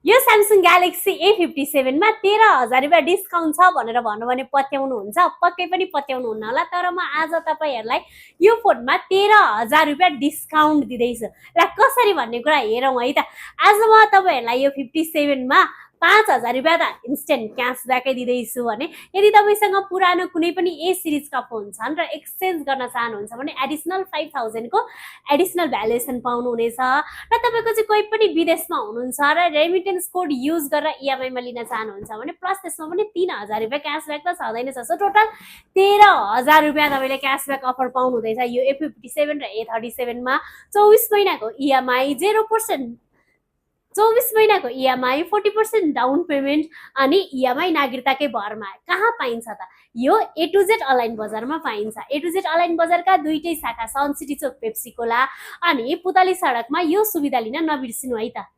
यो Samsung Galaxy A57 मा 13,000 रुपैयाँ डिस्काउन्ट छ भनेर भन्नु भने पत्याउनुहुन्छ, पक्कै पनि पत्याउनुहुन्न होला। तर म आज तपाईहरुलाई यो फोनमा 13,000 रुपैयाँ डिस्काउन्ट दिँदैछु। ल कसरी भन्ने कुरा हेरौँ है त। आज म तपाईहरुलाई यो 57 मा 5,000 रुपैयाँ त इन्स्टेन्ट क्यासब्याकै दिँदैछु भने यदि तपाईसँग पुरानो कुनै पनि ए सिरिजका फोन छन् र एक्सचेन्ज गर्न चाहनुहुन्छ भने एडिसनल 5,000 को एडिसनल भ्यालुएसन पाउनुहुनेछ। र तपाईको चाहिँ कोही पनि विदेशमा हुनुहुन्छ र रेमिटेन्स कोड युज गरेर इएमआई मा लिन चाहनुहुन्छ भने प्लस त्यसमा पनि 3,000 रुपैयाँ क्यासब्याक त छँदैन छ। सो टोटल 13,000 रुपैयाँ तपाईले क्यासब्याक अफर पाउनुहुँदैछ यो A57 र A37 मा। 24 महिनाको इएमआई 0%, 24 महिनाको इएमआई, 40% डाउन पेमेन्ट अनि इएमआई नागरिकताकै भरमा। कहाँ पाइन्छ त? यो A to Z अनलाइन बजारमा पाइन्छ। A to Z अनलाइन बजारका दुईटै शाखा सन सिटी चोक पेप्सी कोला अनि पुतली सडकमा यो सुविधा लिन नबिर्सिनु है त।